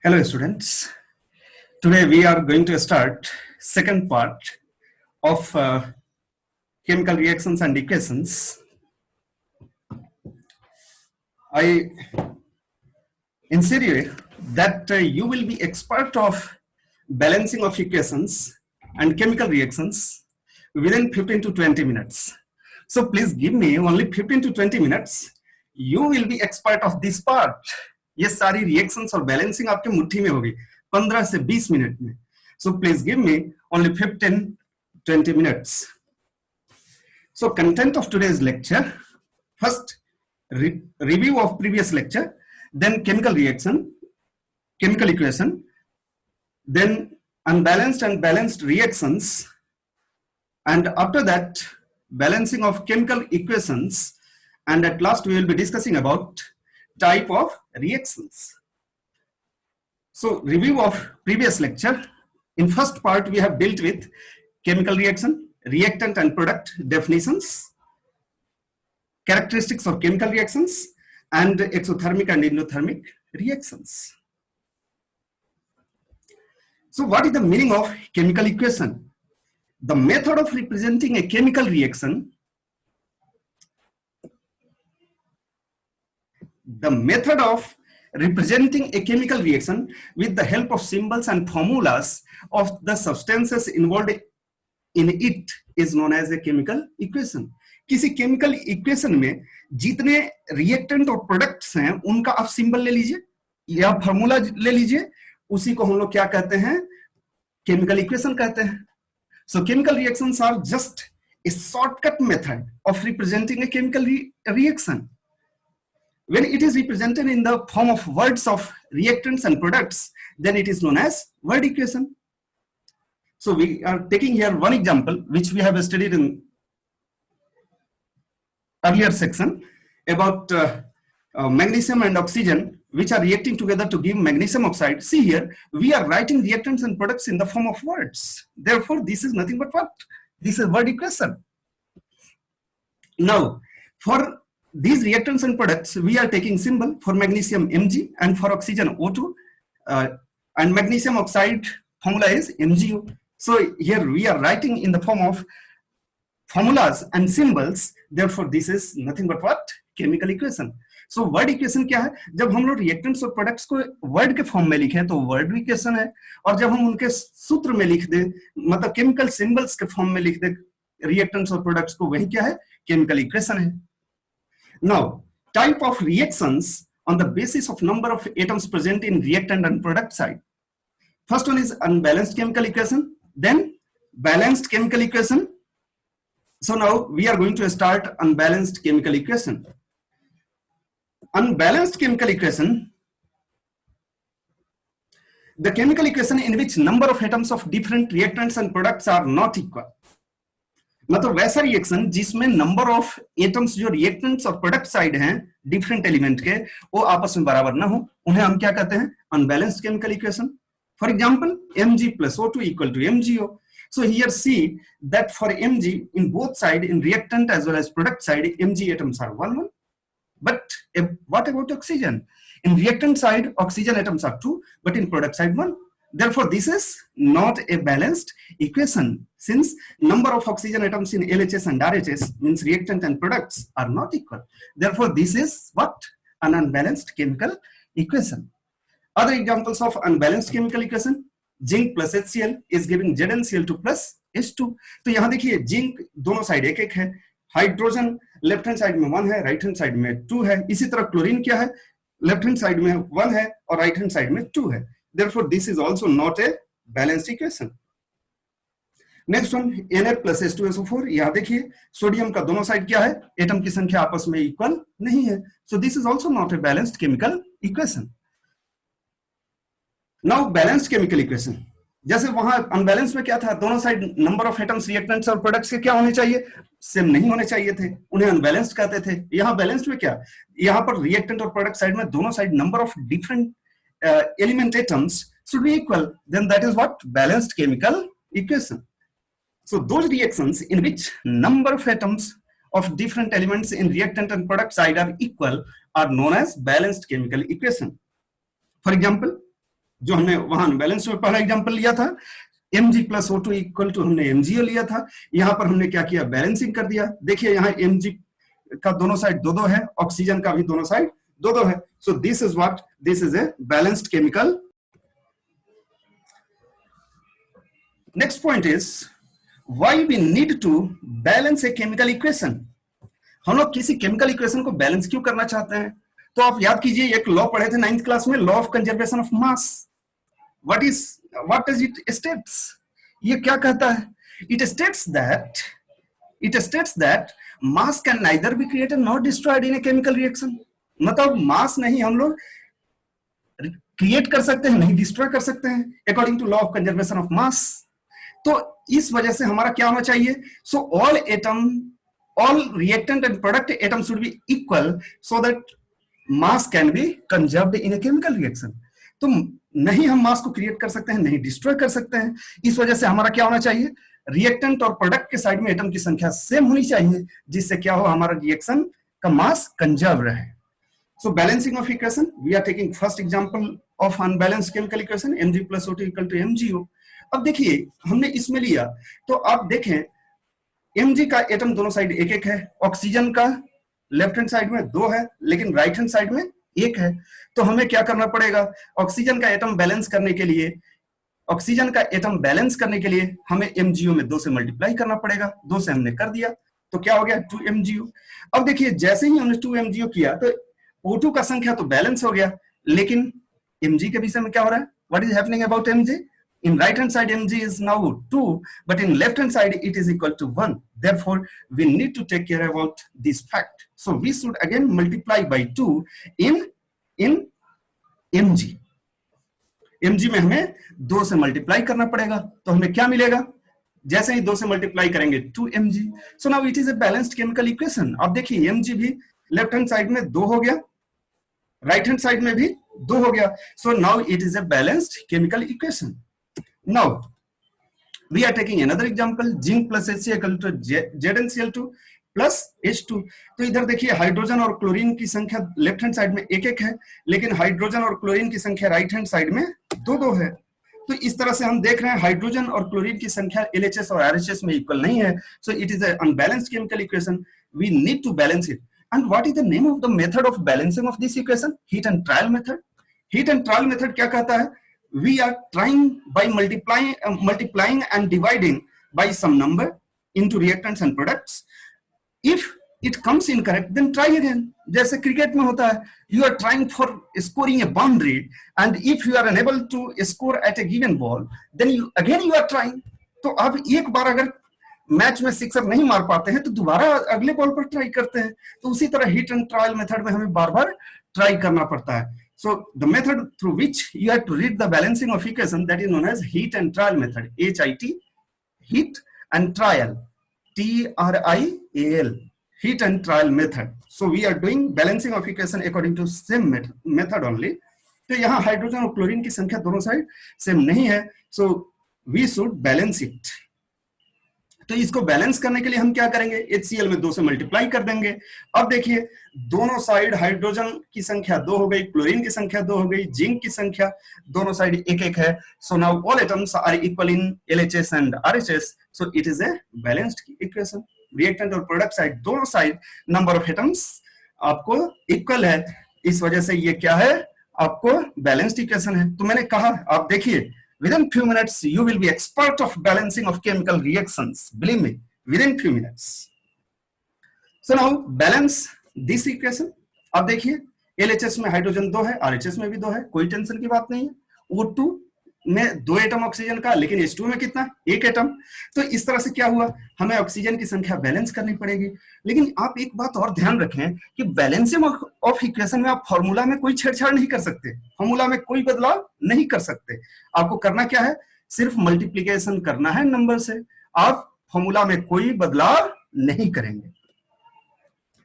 Hello students. Today we are going to start second part of chemical reactions and equations. I insinuate that you will be expert of balancing of equations and chemical reactions within 15 to 20 minutes. So please give me only 15 to 20 minutes. You will be expert of this part. ये सारी reactions और balancing आपके मुट्ठी में होगी 15 से 20 minute में. So please give me only 15-20 minutes. So content of today's lecture: first, review of previous lecture, then chemical reaction, chemical equation, then unbalanced and balanced reactions, and after that balancing of chemical equations, and at last we will be discussing about type of reactions. So review of previous lecture. In first part we have dealt with chemical reaction, reactant and product definitions, characteristics of chemical reactions, and exothermic and endothermic reactions. So what is the meaning of chemical equation? The method of representing a chemical reaction. The method of representing a chemical reaction with the help of symbols and formulas of the substances involved in it is known as a chemical equation. किसी chemical equation में जितने reactant और products हैं उनका आप symbol ले लीजिए या formula ले लीजिए, उसी को हम लोग क्या कहते हैं? Chemical equation कहते हैं. So chemical reactions are just a shortcut method of representing a chemical reaction. When it is represented in the form of words of reactants and products, then it is known as word equation. So we are taking here one example which we have studied in earlier section about magnesium and oxygen which are reacting together to give magnesium oxide. See here, we are writing reactants and products in the form of words. Therefore, this is nothing but what? This is word equation. Now, for these reactants and products, we are taking symbol for magnesium Mg and for oxygen O2, and magnesium oxide formula is MgO. So here we are writing in the form of formulas and symbols. Therefore, this is nothing but what? Chemical equation. So word equation क्या है? जब हम लोग reactants और products को word के form में लिखें तो word equation है, और जब हम उनके सूत्र में लिख दे, मतलब chemical symbols के form में लिख दे reactants और products को, वही क्या है? Chemical equation है. Now, type of reactions on the basis of number of atoms present in reactant and product side. First one is unbalanced chemical equation, then balanced chemical equation. So now we are going to start unbalanced chemical equation. Unbalanced chemical equation, the chemical equation in which number of atoms of different reactants and products are not equal. मतलब वैसा reaction जिसमें number of atoms जो reactants और product side हैं different element के वो आपस में बराबर ना हो, उन्हें हम क्या कहते हैं? Unbalanced chemical equation. For example Mg plus O2 equal to MgO. So here see that for Mg in both side, in reactant as well as product side, Mg atoms are 1 1. But what about oxygen? In reactant side oxygen atoms are 2, but in product side 1. Therefore, this is not a balanced equation, since number of oxygen atoms in LHS and RHS, means reactant and products, are not equal. Therefore, this is what? An unbalanced chemical equation. Other examples of unbalanced chemical equation: zinc plus HCl is giving ZnCl2 plus H2. तो यहाँ देखिए zinc दोनों side एक एक है, hydrogen left hand side में 1 है, right hand side में 2 है. इसी तरह क्लोरीन क्या है? लेफ्ट हैंड साइड में 1 है और राइट हैंड साइड में 2 है. Therefore, this is also not a balanced equation. Next one, Na plus H2SO4. यहाँ देखिए सोडियम का दोनों साइड क्या है? एटम की संख्या आपस में इक्वल नहीं है. So this is also not a balanced chemical equation. Now balanced chemical equation. जैसे वहां अनबैलेंस में क्या था? दोनों side number of atoms reactants और प्रोडक्ट्स के क्या होने चाहिए? सेम नहीं होने चाहिए थे, उन्हें अनबैलेंस्ड कहते थे. यहाँ बैलेंस्ड में क्या? यहाँ पर रिएक्टेंट और प्रोडक्ट साइड में दोनों side number of different element atoms should be equal. Then that is what? Balanced chemical equation. So those reactions in which number of atoms of different elements in reactant and product side are equal are known as balanced chemical equation. For example, जो हमने वहां unbalanced में पहला example लिया था, Mg plus O2 equal to हमने MgO लिया था, यहां पर हमने क्या किया, बैलेंसिंग कर दिया। देखिए यहाँ Mg का दोनों साइड दो दो है, ऑक्सीजन का भी दोनों साइड दो दो है। So this is what, this is a balanced chemical. Next point is why we need to balance a chemical equation. हम लोग किसी केमिकल इक्वेशन को बैलेंस क्यों करना चाहते हैं? तो आप याद कीजिए, एक लॉ पढ़े थे 9th क्लास में, law of conservation of mass. What does it states? ये क्या कहता है? It states that mass can neither be created not destroyed in a chemical reaction. मतलब मास नहीं हम लोग क्रिएट कर सकते हैं, नहीं डिस्ट्रॉय कर सकते हैं, according to law of conservation of mass. तो इस वजह से हमारा क्या होना चाहिए? सो all reactant and product atoms should be equal so that mass can be conserved in a chemical reaction। तो नहीं हम मास को क्रिएट कर सकते हैं, नहीं डिस्ट्रॉय कर सकते हैं, इस वजह से हमारा क्या होना चाहिए? रिएक्टेंट और प्रोडक्ट के साइड में एटम की संख्या सेम होनी चाहिए, जिससे क्या हो, हमारा रिएक्शन का मास कंजर्व रहे। So balancing of equation, we are taking first example of unbalanced chemical equation, Mg plus O2 equal to MgO। अब देखिए हमने इसमें लिया, तो आप देखें Mg का एटम दोनों साइड एक एक है, ऑक्सीजन का लेफ्ट हैंड साइड में दो है, लेकिन राइट हैंड साइड में एक है। तो हमें क्या करना पड़ेगा? ऑक्सीजन का एटम बैलेंस करने के लिए, हमें MgO में 2 से मल्टीप्लाई करना पड़ेगा। 2 से हमने कर दिया तो क्या हो गया, 2MgO। अब देखिए जैसे ही हमने 2MgO किया तो O2 का संख्या तो बैलेंस हो गया, लेकिन Mg के विषय में क्या हो रहा है? What is happening about Mg? In right hand side Mg is now 2, but in left hand side it is equal to 1. Therefore, we need to take care about this fact. So we should again multiply by 2 in Mg. Mg में हमें 2 से multiply करना पड़ेगा, तो हमें क्या मिलेगा? जैसे ही 2 से मल्टीप्लाई करेंगे 2Mg. So now it is a balanced chemical equation. अब देखिए Mg भी लेफ्ट हैंड साइड में 2 हो गया, राइट हैंड साइड में भी 2 हो गया. So now it is a balanced chemical equation. Now we are taking another example, zinc plus Hc equal to ZnCl2 plus H2। तो इधर देखिए हाइड्रोजन और क्लोरीन की संख्या लेफ्ट हैंड साइड में एक एक है, लेकिन हाइड्रोजन और क्लोरीन की संख्या राइट हैंड साइड में दो दो है। तो इस तरह से हम देख रहे हैं हाइड्रोजन और क्लोरीन की संख्या LHS और RHS में इक्वल नहीं है। सो it is an unbalanced chemical equation, we need to balance it। And what is the name of the method of balancing of this equation? Heat and trial method। Heat and trial method क्या कहता है? We are trying by multiplying and dividing by some number into reactants and products. If it comes incorrect, then try again। जैसे cricket में होता है, you are trying for scoring a boundary, and if you are unable to score at a given ball, then you are trying। तो आप एक बार अगर match में sixer नहीं मार पाते हैं तो दोबारा अगले बॉल पर ट्राई करते हैं। तो उसी तरह हीट एंड ट्रायल मेथड में हमें बार बार ट्राई करना पड़ता है। So the method through which you have to read the balancing of equation, that is known as heat and trial method, HIT, heat and trial, TRIAL, heat and trial method। So we are doing balancing of equation according to same method only। तो यहाँ hydrogen और chlorine की संख्या दोनों side same नहीं है, so we should balance it। तो इसको बैलेंस करने के लिए हम क्या करेंगे? HCl में 2 से मल्टीप्लाई कर देंगे। अब देखिए दोनों साइड हाइड्रोजन की संख्या 2 हो गई, क्लोरीन की संख्या 2 हो गई, जिंक की संख्या दोनों साइड एक एक है। So now all atoms are equal in LHS and RHS। So it is a balanced equation. Reactant और प्रोडक्ट साइड दोनों साइड नंबर ऑफ एटम्स आपको इक्वल है, इस वजह से ये क्या है? आपको बैलेंस्ड इक्वेशन है। तो मैंने कहा, आप देखिए within few minutes you will be expert of balancing of chemical reactions, believe me, within few minutes। So now balance this equation। अब देखिए LHS में हाइड्रोजन 2 है, RHS में भी 2 है, कोई टेंशन की बात नहीं है। O2 में 2 एटम ऑक्सीजन का, लेकिन H2 में कितना? 1 एटम। तो इस तरह से क्या हुआ, हमें ऑक्सीजन की संख्या बैलेंस करनी पड़ेगी। लेकिन आप एक बात और ध्यान रखें कि बैलेंसिंग ऑफ इक्वेशन में आप फॉर्मूला में कोई छेड़छाड़ नहीं कर सकते, फॉर्मूला में कोई बदलाव नहीं कर सकते। आपको करना क्या है? सिर्फ मल्टीप्लीकेशन करना है नंबर से, आप फॉर्मूला में कोई बदलाव नहीं करेंगे।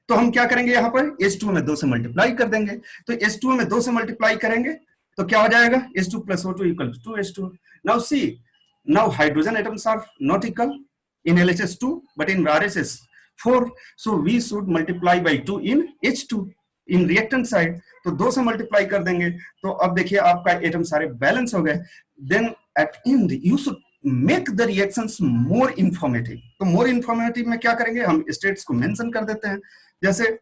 तो हम क्या करेंगे? यहाँ पर H2 में 2 से मल्टीप्लाई कर देंगे। तो H2 में 2 से मल्टीप्लाई करेंगे तो क्या हो जाएगा? H2 plus O2 equal to 2H2। Now see, now hydrogen atoms are not equal in LHS 2, but in RHS 4। So we should multiply by 2 in H2। In reactant side तो 2 से multiply कर देंगे, तो अब देखिए आपका एटम सारे balance हो गए। Then at end you should make the reactions more informative. तो मोर इंफॉर्मेटिव में क्या करेंगे, हम स्टेट्स को मेंशन कर देते हैं। जैसे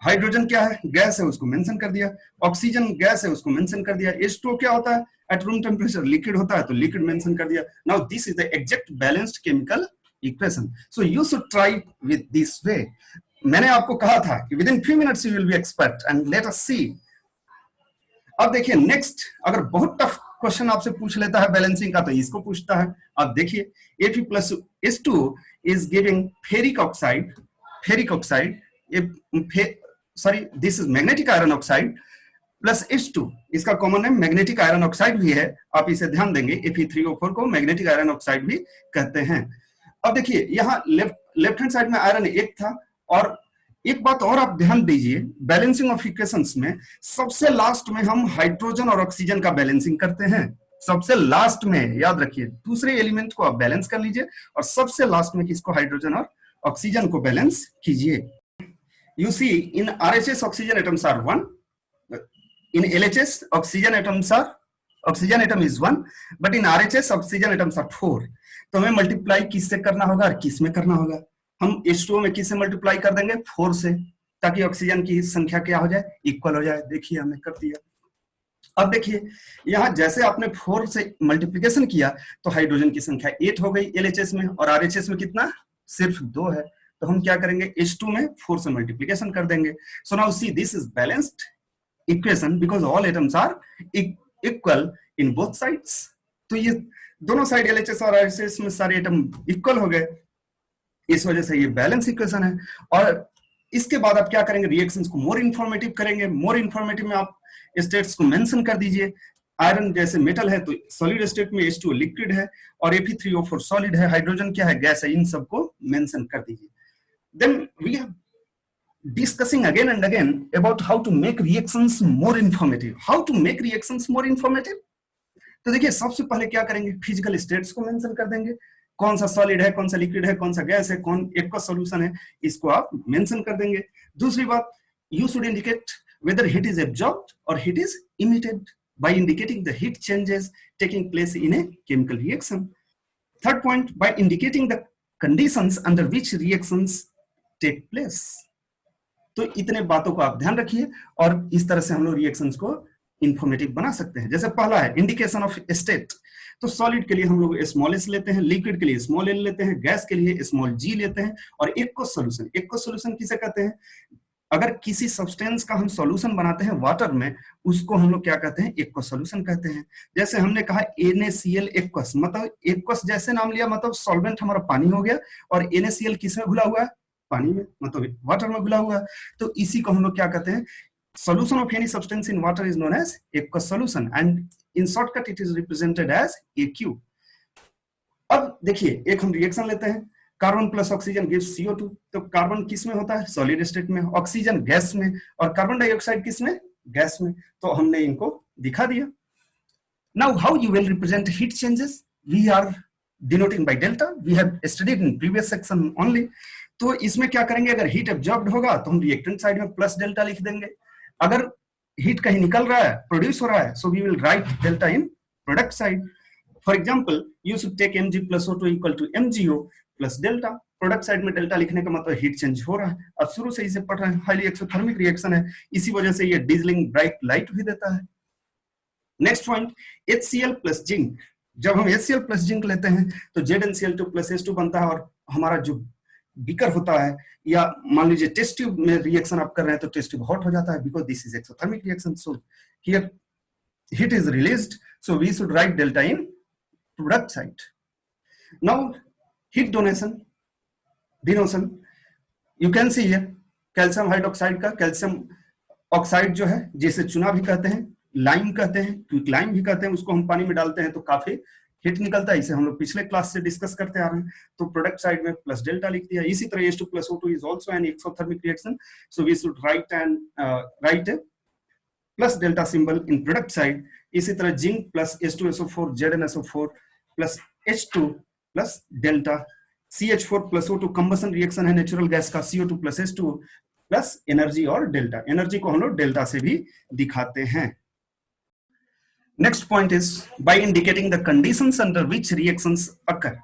हाइड्रोजन क्या है, गैस है, उसको मेंशन कर दिया। ऑक्सीजन गैस है, उसको मेंशन कर दिया। H2O क्या होता है, एट रूम टेम्परेचर लिक्विड होता है, तो लिक्विड मेंशन कर दिया। Now this is the exact balanced chemical equation, so you should try with this way. मैंने आपको कहा था कि within few minutes you will be expert, and let us see. अब देखिए नेक्स्ट, अगर बहुत टफ क्वेश्चन आपसे पूछ लेता है बैलेंसिंग का, तो इसको पूछता है। अब देखिए Fe plus H2O is giving ferric oxide, sorry this is magnetic iron oxide plus H2, इसका common name magnetic iron oxide भी है, आप इसे ध्यान देंगे। Fe3O4 को मैग्नेटिक आयरन ऑक्साइड भी कहते हैं। अब देखिए यहाँ लेफ्ट हैंड साइड में आयरन 1 था, और एक बात और आप ध्यान दीजिए, बैलेंसिंग ऑफ इक्वेशंस में सबसे लास्ट में हम हाइड्रोजन और ऑक्सीजन का बैलेंसिंग करते हैं। सबसे लास्ट में याद रखिए, दूसरे एलिमेंट को आप बैलेंस कर लीजिए और सबसे लास्ट में किसको, हाइड्रोजन और ऑक्सीजन को बैलेंस कीजिए। You see, in RHS oxygen atoms are 1. In LHS oxygen atom is 1, but in RHS oxygen atoms are 4. तो हमें मल्टीप्लाई किससे करना होगा और किस में करना होगा? हम H2O में किससे मल्टीप्लाई कर देंगे, 4 से, ताकि ऑक्सीजन की संख्या क्या हो जाए, इक्वल हो जाए। देखिए हमने कर दिया। अब देखिए यहाँ जैसे आपने 4 से मल्टीप्लीकेशन किया तो हाइड्रोजन की संख्या 8 हो गई LHS में, और RHS में कितना, सिर्फ 2 है। तो हम क्या करेंगे, H2 में 4 से मल्टीप्लीकेशन कर देंगे। So now see this is balanced equation because all atoms are equal in both sides. तो ये दोनों साइड LHS और RHS में सारे एटम इक्वल हो गए, इस वजह से ये बैलेंस इक्वेशन है। और इसके बाद आप क्या करेंगे, रिएक्शंस को मोर इंफॉर्मेटिव करेंगे। मोर इंफॉर्मेटिव में आप स्टेट्स को मेंशन कर दीजिए। आयरन जैसे मेटल है तो सॉलिड स्टेट में, H2O लिक्विड है और Fe3O4 सॉलिड है, हाइड्रोजन क्या है, गैस है, इन सबको मेंशन कर दीजिए। Then we are discussing again and again about how to make reactions more informative. How to make reactions more informative? तो देखिए सबसे पहले क्या करेंगे, फिजिकल स्टेट्स को मेंशन कर देंगे। कौन सा सॉलिड है, कौन सा लिक्विड है, कौन सा गैस है, कौन एक्वस सॉल्यूशन है, इसको आप मेंशन कर देंगे। दूसरी बात, you should indicate whether heat is absorbed or heat is emitted by indicating the heat changes taking place in a chemical reaction. Third point, by indicating the conditions under which reactions take place. तो इतने बातों को आप ध्यान रखिए और इस तरह से हम लोग रिएक्शंस को इंफॉर्मेटिव बना सकते हैं। जैसे पहला है इंडिकेशन ऑफ स्टेट, तो सॉलिड के लिए हम लोग स्मॉल एस लेते हैं, लिक्विड के लिए स्मॉल एल लेते हैं, गैस के लिए स्मॉल जी लेते हैं, और एक्वस सॉल्यूशन किसे कहते हैं, अगर किसी सब्सटेंस का हम सॉल्यूशन बनाते हैं वाटर में, उसको हम लोग क्या कहते हैं, एक्वस सॉल्यूशन कहते हैं। जैसे हमने कहा NaCl एक्वस, मतलब एक्वस जैसे नाम लिया, मतलब सॉल्वेंट हमारा पानी हो गया, और NaCl किसमें घुला हुआ है, पानी में, मतलब वाटर में घुला हुआ है। तो इसी को हम लोग क्या कहते हैं, solution of any substance in water is known as aqueous solution, and in shortcut it is represented as AQ. अब देखिए एक हम रिएक्शन लेते हैं, carbon plus oxygen gives CO2। तो कार्बन किस में होता है, सॉलिड स्टेट में, ऑक्सीजन गैस में, और कार्बन डाइऑक्साइड किस में, गैस में। तो हमने इनको दिखा दिया। Now how you will represent heat changes, we are denoting by delta, we have studied in previous section only. तो इसमें क्या करेंगे, अगर हीट एब्जॉर्ब्ड होगा तो हम रिएक्टेंट साइड में प्लस डेल्टा लिख देंगे। अगर हीट कहीं निकल रहा है, प्रोड्यूस हो रहा है, so we will write delta in product side. For example you should take Mg plus O2 equal to MgO plus delta. Product side में डेल्टा लिखने का मतलब हीट चेंज हो रहा है। अब शुरू से इसे पढ़ रहे हैं, हाईली एक्सोथर्मिक रिएक्शन है, इसी वजह से ये डिजलिंग ब्राइट लाइट भी देता है। Next point, HCl plus zinc. जब हम HCl प्लस जिंक लेते हैं तो ZnCl2 प्लस H2 बनता है, और हमारा जो बीकर होता है, या मान लीजिए टेस्ट ट्यूब में रिएक्शन आप कर रहे हैं तो टेस्ट ट्यूब हॉट हो जाता है, because this is exothermic reaction. So here heat is released, so we should write delta in product side. Now heat donation, denotion, you can see here calcium hydroxide का, calcium oxide जो है, जिसे चूना भी कहते हैं, लाइम कहते हैं, क्विक लाइम भी कहते हैं, उसको हम पानी में डालते हैं तो काफी हीट निकलता है। इसे हम लोग पिछले क्लास से डिस्कस करते आ रहे हैं। तो प्रोडक्ट साइड में प्लस डेल्टा लिख दिया। इसी तरह H2 plus O2 is also an exothermic reaction, so we should write a plus delta symbol in product side. इसी तरह zinc plus H2SO4 ZnSO4 plus H2 plus delta, CH4 plus O2 combustion reaction है natural gas का, CO2 plus H2 plus energy और delta, energy को हम लोग delta से भी दिखाते हैं। Next point is by indicating the conditions under which reactions occur.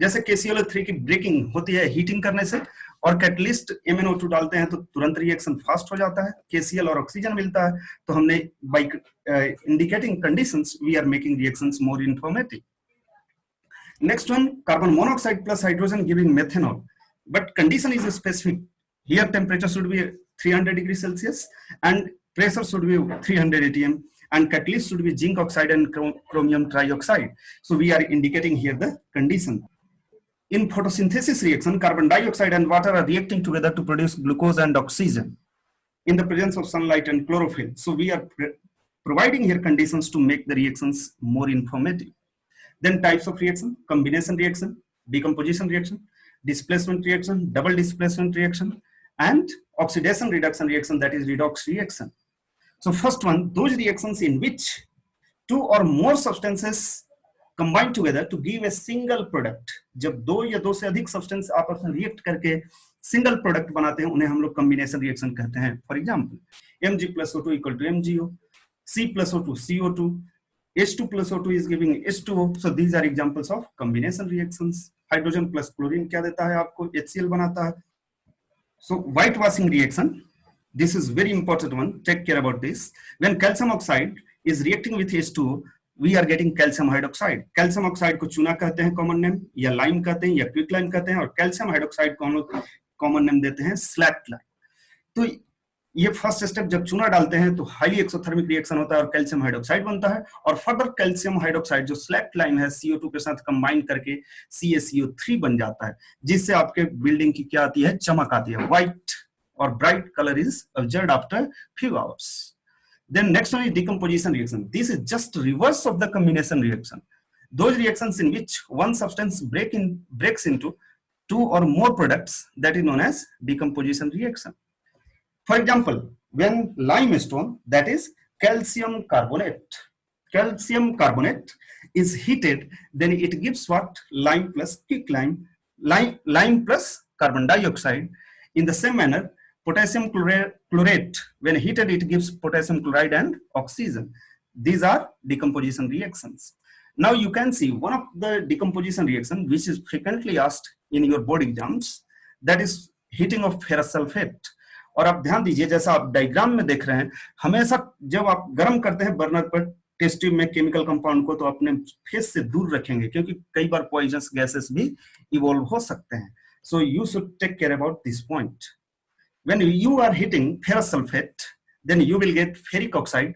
जैसे KClO3 की ब्रेकिंग होती है हीटिंग करने से, और कैटलिस्ट MnO2 डालते हैं तो तुरंत रिएक्शन फास्ट हो जाता है, KCl और ऑक्सीजन मिलता है। तो हमने by indicating conditions we are making reactions more informative. Next one, carbon monoxide plus hydrogen giving methanol, but condition is specific. Here temperature should be 300 degree Celsius and pressure should be 300 atm, and catalyst should be zinc oxide and chromium trioxide. So we are indicating here the condition. In photosynthesis reaction, carbon dioxide and water are reacting together to produce glucose and oxygen in the presence of sunlight and chlorophyll. So we are providing here conditions to make the reactions more informative. Then types of reaction: combination reaction, decomposition reaction, displacement reaction, double displacement reaction, and oxidation reduction reaction, that is redox reaction. So first one, those reactions in which two or more substances combine together to give a single product. जब दो या दो से अधिक substance आपस में react करके single product बनाते हैं उन्हें हम लोग कॉम्बिनेशन रिएक्शन कहते हैं। For example Mg plus O2 equal to MgO, C plus O2 CO2, H2 plus O2 is giving H2O. So these are examples of combination reactions. Hydrogen plus chlorine क्या देता है आपको? HCl बनाता है। So whitewashing reaction, this is very important one, take care about this. When calcium oxide is reacting with H2O, we are getting calcium hydroxide. Calcium oxide को चूना कहते हैं कॉमन नेम, या लाइम कहते हैं, या क्विक लाइम कहते हैं, और कैल्शियम हाइड्रोक्साइड को हम लोग कॉमन नेम देते हैं स्लैक लाइम। तो ये फर्स्ट स्टेप, जब चूना डालते हैं तो हाईली एक्सोथर्मिक रिएक्शन होता है और कैल्शियम हाइड्रोक्साइड बनता है, और फर्दर कैल्शियम हाइड्रोक्साइड जो स्लैक लाइम है CO2 के साथ कंबाइन करके CaCO3 बन जाता है, जिससे आपके बिल्डिंग की क्या आती है? चमक आती है। व्हाइट और bright colour is observed after few hours. Then next one is decomposition reaction. This is just reverse of the combination reaction. Those reactions in which one substance breaks into two or more products, that is known as decomposition reaction. For example, when limestone, that is calcium carbonate is heated, then it gives what? Lime plus quicklime, lime plus carbon dioxide. In the same manner, potassium chlorate, when heated, it gives potassium chloride and oxygen. These are decomposition reactions. Now you can see one of the decomposition reaction which is frequently asked in your board exams, that is heating of ferrous sulfate. और आप ध्यान दीजिए, जैसा आप diagram में देख रहे हैं, हमेशा जब आप गर्म करते हैं बर्नर पर टेस्ट ट्यूब में केमिकल कंपाउंड को, तो अपने फेस से दूर रखेंगे क्योंकि कई बार पॉइजनस गैसेस भी इवॉल्व हो सकते हैं। So you should take care about this point. When you are heating ferrous sulfate, then you will get ferric oxide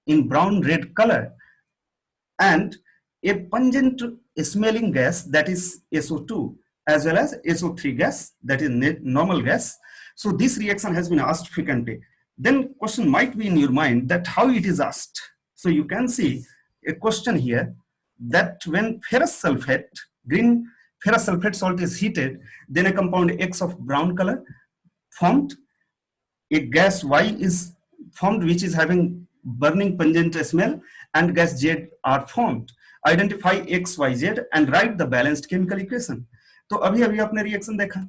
in brown red color and a pungent smelling gas, that is SO2, as well as SO3 gas, that is normal gas. So this reaction has been asked frequently. Then question might be in your mind that how it is asked. So you can see a question here that when ferrous sulfate, green ferrous sulfate salt is heated, then a compound X of brown color formed, a gas Y is formed which is having burning pungent smell, and gas Z are formed. Identify X, Y, Z and write the balanced chemical equation. तो अभी अभी आपने reaction देखा,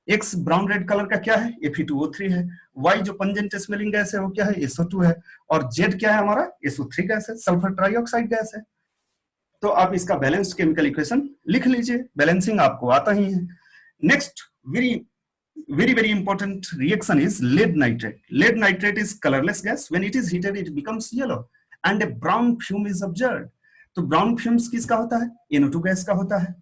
X brown red colour का क्या है? Fe2O3 है। Y जो पंजेंट स्मेलिंग गैस है वो क्या है? SO2 है। और Z क्या है हमारा? SO3 गैस है, सल्फर ट्राइऑक्साइड गैस है। तो आप इसका बैलेंस्ड केमिकल इक्वेशन लिख लीजिए, बैलेंसिंग आपको आता ही है। Next very important reaction is lead nitrate. Lead nitrate is colorless gas. When it is heated, it becomes yellow and a brown fume is observed. तो brown fumes किसका होता है? NO2 gas का होता है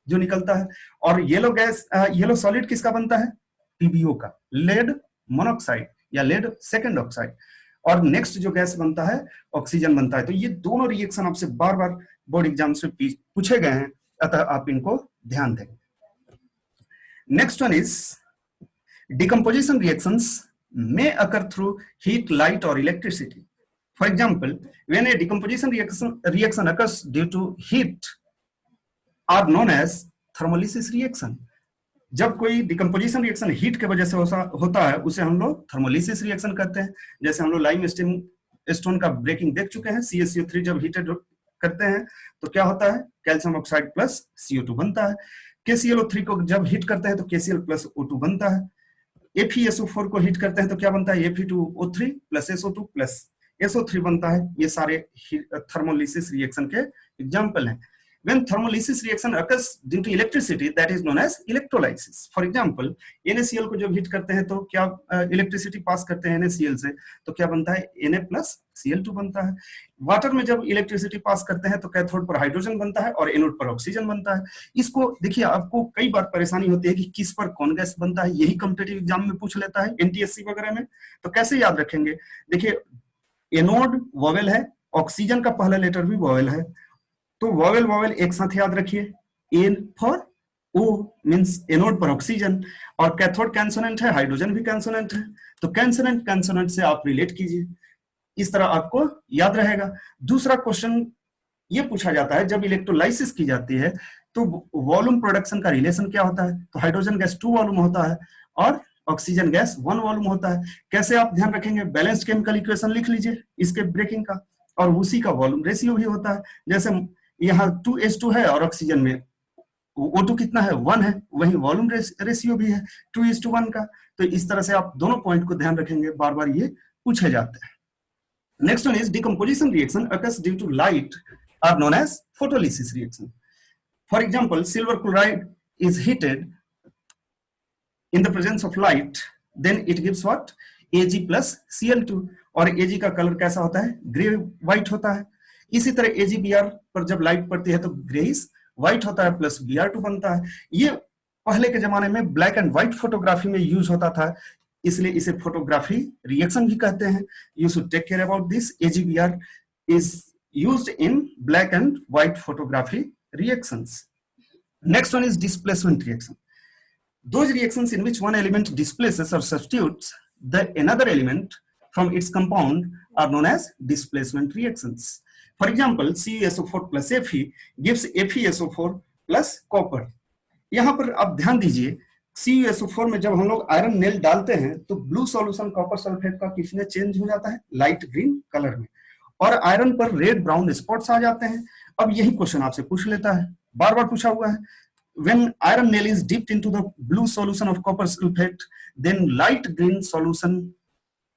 जो निकलता है। और येलो सॉलिड किसका बनता है? PbO का, लेड मोनोऑक्साइड या लेड सेकंड ऑक्साइड। और नेक्स्ट जो गैस बनता है ऑक्सीजन बनता है। तो ये दोनों रिएक्शन आपसे बार बार बोर्ड एग्जाम से पूछे गए हैं, अतः आप इनको ध्यान दें। Next one is decomposition reactions may occur through heat, light or electricity. For example, when a decomposition reaction occurs due to heat are known as thermolysis reaction. जब कोई decomposition reaction heat के वजह से होता है उसे हम लोग thermolysis reaction कहते हैं। जैसे हम लोग लाइमस्टोन का ब्रेकिंग देख चुके हैं। CaCO3 जब हीटेड करते हैं तो क्या होता है? कैल्शियम ऑक्साइड प्लस CO2 बनता है। KClO3 को जब हीट करते हैं तो KCl प्लस O2 बनता है। FeSO4 को हीट करते हैं तो क्या बनता है, Fe2O3 plus SO2 plus SO3 बनता है। ये सारे थर्मोलिसिस रिएक्शन के एग्जांपल हैं। When thermolysis reaction occurs due to electricity, that is known as electrolysis. For example, NaCl को जब हीट करते हैं तो क्या इलेक्ट्रिसिटी पास करते हैं NaCl से, तो क्या बनता है, Na प्लस Cl2 बनता है। वाटर में जब इलेक्ट्रिसिटी पास करते हैं तो कैथोड पर हाइड्रोजन बनता है और एनोड पर ऑक्सीजन बनता है। इसको देखिए, आपको कई बार परेशानी होती है कि किस पर कौन गैस बनता है, यही कॉम्पिटिटिव एग्जाम में पूछ लेता है NTSC वगैरह में। तो कैसे याद रखेंगे, देखिए एनोड वोवेल है, ऑक्सीजन का पहला लेटर भी वोवेल है, तो वोवेल वोवेल एक साथ याद रखिए, N for O means anode पर ऑक्सीजन, और कैथोड कैंसोनेंट है, हाइड्रोजन भी कैंसोनेंट है, तो कैंसोनेंट कैंसोनेंट से आप रिलेट कीजिए, इस तरह आपको याद रहेगा। दूसरा क्वेश्चन ये पूछा जाता है, जब इलेक्ट्रोलाइसिस की जाती है तो वॉल्यूम प्रोडक्शन का रिलेशन क्या होता है, तो हाइड्रोजन गैस 2 वॉल्यूम होता है और ऑक्सीजन गैस 1 वॉल्यूम होता है। कैसे आप ध्यान रखेंगे, बैलेंस्ड केमिकल इक्वेशन लिख लीजिए इसके ब्रेकिंग का, और उसी का वॉल्यूम रेशियो भी होता है। जैसे यहाँ 2H2 है और ऑक्सीजन में O2 कितना है, 1 है, वही वॉल्यूम रेशियो भी है 2:1 का। तो इस तरह से आप दोनों पॉइंट को ध्यान रखेंगे, बार बार ये पूछे जाते हैं। Next one is decomposition reaction occurs due to light are known as photolysis reaction. For example, silver chloride is heated in the presence of light, then it gives what, Ag plus Cl2, और Ag का colour कैसा होता है, grey white होता है। इसी तरह AgBr पर जब लाइट पड़ती है तो ग्रेइश व्हाइट होता है प्लस Br2 बनता है। ये पहले के जमाने में ब्लैक एंड व्हाइट फोटोग्राफी में यूज होता था, इसलिए इसे फोटोग्राफी रिएक्शन भी कहते हैं। You should take care about this. AgBr is used in black and white photography reactions. Next one is displacement reaction. Those reactions in which one element displaces or substitutes the another element from its compound are known as displacement reactions. For example, CuSO4 plus Fe gives FeSO4 plus copper. यहाँ पर आप ध्यान दीजिए, CuSO4 में जब हम लोग iron nail डालते हैं तो ब्लू सॉल्यूशन कॉपर सल्फेट का किसमें चेंज हो जाता है, लाइट ग्रीन कलर में, और आयरन पर रेड ब्राउन स्पॉट्स आ जाते हैं। अब यही क्वेश्चन आपसे पूछ लेता है, बार बार पूछा हुआ है। When iron nail is dipped into the blue solution of copper sulfate, then light green solution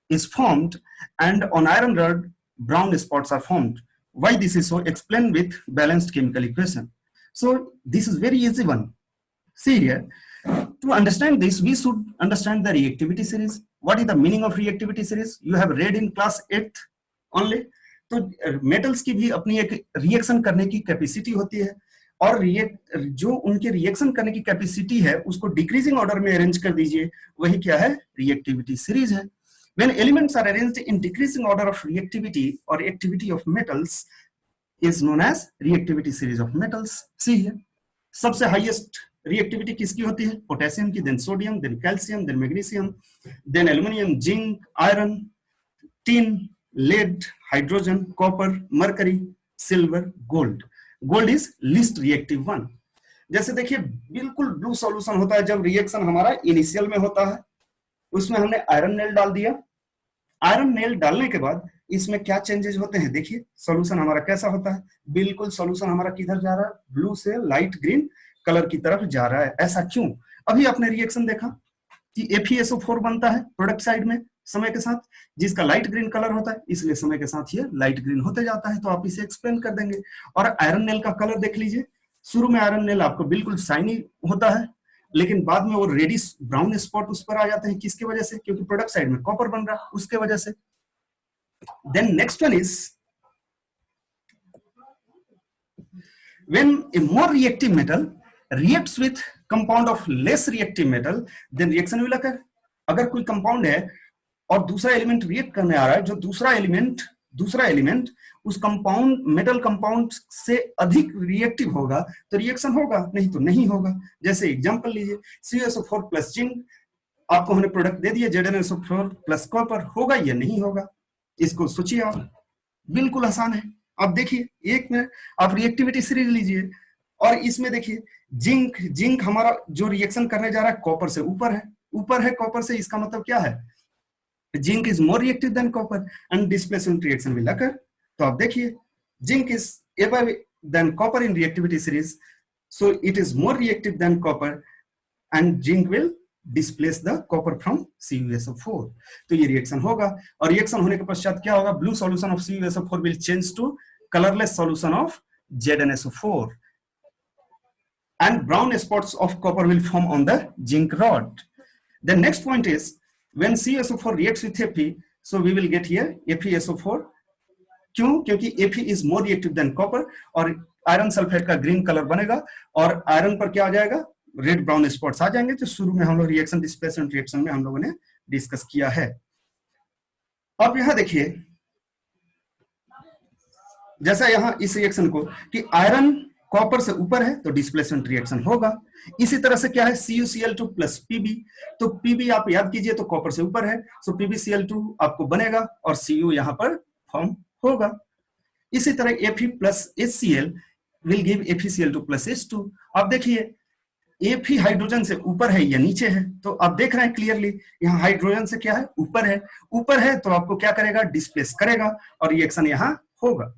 is formed, and on iron rod, brown spots are formed. Why this is so? Explain with balanced chemical equation. So this is very easy one. See here, to understand this, we should understand the reactivity series. What is the meaning of reactivity series? You have read in class 8th only. तो metals की भी अपनी एक reaction करने की capacity होती है, और जो उनके रिएक्शन करने की कैपेसिटी है उसको डिक्रीजिंग ऑर्डर में अरेंज कर दीजिए, वही क्या है, रिएक्टिविटी सीरीज है। When elements are arranged in decreasing order of reactivity or activity of metals is known as reactivity series of metals. See here, सबसे हाईएस्ट रिएक्टिविटी किसकी होती है, पोटेशियम की, then sodium, then calcium, then magnesium, then aluminium, zinc, iron, tin, lead, hydrogen, copper, mercury, silver, gold. Gold is least reactive one. जैसे देखिए, बिल्कुल blue solution होता है जब रिएक्शन हमारा इनिशियल में होता है, उसमें हमने आयरन नेल डाल दिया। आयरन नेल डालने के बाद इसमें क्या चेंजेस होते हैं, देखिए सॉल्यूशन हमारा कैसा होता है, बिल्कुल सॉल्यूशन हमारा किधर जा रहा है, ब्लू से लाइट ग्रीन कलर की तरफ जा रहा है। ऐसा क्यों? अभी आपने रिएक्शन देखा कि FeSO4 बनता है प्रोडक्ट साइड में समय के साथ, जिसका लाइट ग्रीन कलर होता है, इसलिए समय के साथ ये लाइट ग्रीन होते जाता है। तो आप इसे एक्सप्लेन कर देंगे। और आयरन नेल का कलर देख लीजिए, शुरू में आयरन नेल आपको बिल्कुल शाइनी होता है, लेकिन बाद में वो रेडिश ब्राउन स्पॉट उस पर आ जाते हैं। किसकी वजह से? क्योंकि प्रोडक्ट साइड में कॉपर बन रहा है, उसके वजह से। Then next one is when a more reactive metal reacts with compound of less reactive metal, then reaction will occur. अगर कोई कंपाउंड है और दूसरा एलिमेंट रिएक्ट करने आ रहा है, जो दूसरा एलिमेंट उस कंपाउंड मेटल कंपाउंड से अधिक रिएक्टिव होगा तो रिएक्शन होगा, नहीं तो नहीं होगा। जैसे एग्जांपल लीजिए, CuSO4 प्लस जिंक, आपको हमने प्रोडक्ट दे दिया ZnSO4 प्लस कॉपर, होगा या नहीं होगा? इसको सोचिए आप, बिल्कुल आसान है। आप देखिए, एक में आप रिएक्टिविटी सीरीज लीजिए और इसमें देखिए जिंक हमारा जो रिएक्शन करने जा रहा है कॉपर से ऊपर है कॉपर से, इसका मतलब क्या है, zinc is more reactive than copper and displacement reaction will occur. तो आप देखिए, zinc is above than copper in reactivity series, so it is more reactive than copper and zinc will displace the copper from CuSO4. तो ये reaction होगा और reaction होने के पश्चात क्या होगा, blue solution of CuSO4 will change to colorless solution of ZnSO4 and brown spots of copper will form on the zinc rod. The next point is when CuSO4 reacts with Fe, so we will get here FeSO4. क्यों? क्योंकि Fe is more reactive than copper और iron sulphate का green colour बनेगा और iron पर क्या आ जाएगा, red brown spots आ जाएंगे, जो शुरू में हम लोग रिएक्शन डिस्प्लेसमेंट रिएक्शन में हम लोगों ने डिस्कस किया है। अब यहां देखिए जैसा यहां इस रिएक्शन को कि आयरन कॉपर से ऊपर है तो डिस्प्लेसमेंट रिएक्शन होगा। इसी तरह से क्या है CuCl2 प्लस Pb, तो Pb आप याद कीजिए तो कॉपर से ऊपर है, सो PbCl2 आपको बनेगा और Cu यहां पर फॉर्म होगा। इसी तरह Fe plus HCl will give FeCl2 plus H2। अब देखिए Fe हाइड्रोजन से ऊपर है या नीचे है, तो आप देख रहे हैं क्लियरली यहाँ हाइड्रोजन से क्या है, ऊपर है। ऊपर है तो आपको क्या करेगा, डिस्प्लेस करेगा और रिएक्शन यहां होगा।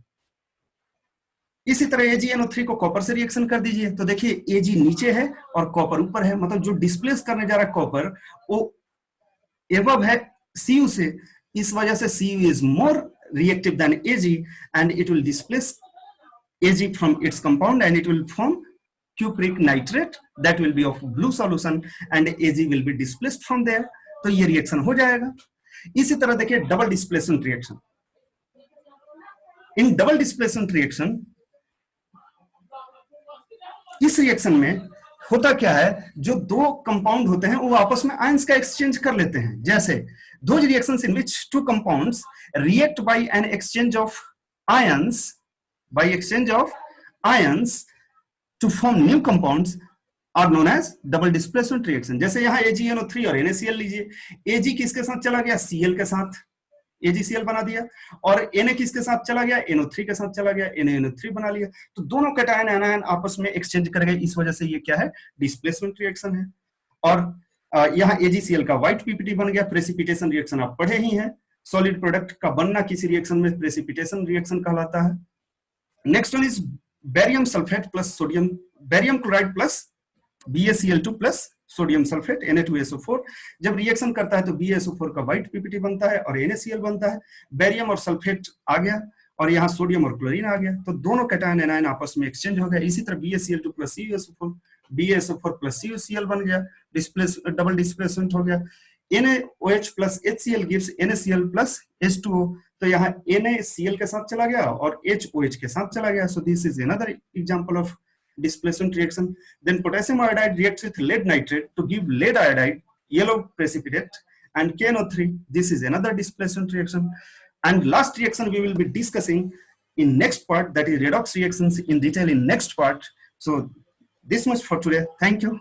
इसी तरह AgNO3 को कॉपर से रिएक्शन कर दीजिए, तो देखिए Ag नीचे है और कॉपर ऊपर है, मतलब जो डिस्प्लेस करने जा रहा है कॉपर वो एबव है Cu से, इस वजह से Cu is more reactive than Ag and it will displace Ag from its compound and it will form cupric nitrate that will be of blue solution and Ag will be displaced from there, तो ये reaction हो जाएगा। इसी तरह देखिए double displacement reaction. In double displacement reaction, इस reaction में होता क्या है, जो दो कंपाउंड होते हैं वो आपस में आयंस का एक्सचेंज कर लेते हैं। जैसे those reactions in which two compounds react by an exchange of ions, to form new compounds are known as double displacement reaction। जैसे यहाँ AgNO3 और NaCl लीजिए, Ag किसके साथ चला गया, Cl के साथ, AgCl बना दिया, और Na किसके साथ चला गया, NO3 के साथ चला गया, NaNO3 बना लिया, तो दोनों कैटायन एनायन आपस में एक्सचेंज करेंगे, इस वजह से ये क्या है, डिस्प्लेसमेंट रिएक्शन है। और यहाँ AgCl का व्हाइट पीपीटी बन गया। प्रेसिपिटेशन रिएक्शन आप पढ़े ही हैं, सॉलिड प्रोडक्ट का बनना किसी रिएक्शन में प्रेसिपिटेशन रिएक्शन कहलाता है। Next one is barium sulphate plus sodium, barium chloride plus BaCl2 plus sodium sulphate Na2SO4 जब रिएक्शन करता है तो BaSO4 का व्हाइट पीपीटी बनता है और NaCl बनता है। बेरियम और सल्फेट आ गया और यहाँ सोडियम और क्लोरीन आ गया, तो दोनों कैटायन एनायन आपस में एक्सचेंज हो गया। इसी तरह BaCl2 plus CuSO4, BaSO4 plus CuCl बन गया, डबल डिस्प्लेसमेंट हो गया। NaOH plus HCl gives NaCl plus H2O, तो यहाँ NaCl के साथ चला गया और HOH के साथ चला गया। सो this is another example of displacement reaction. Then potassium iodide reacts with lead nitrate to give lead iodide, yellow precipitate, and KNO3. This is another displacement reaction. And last reaction we will be discussing in next part, that is redox reactions in detail in next part. So this much for today. Thank you.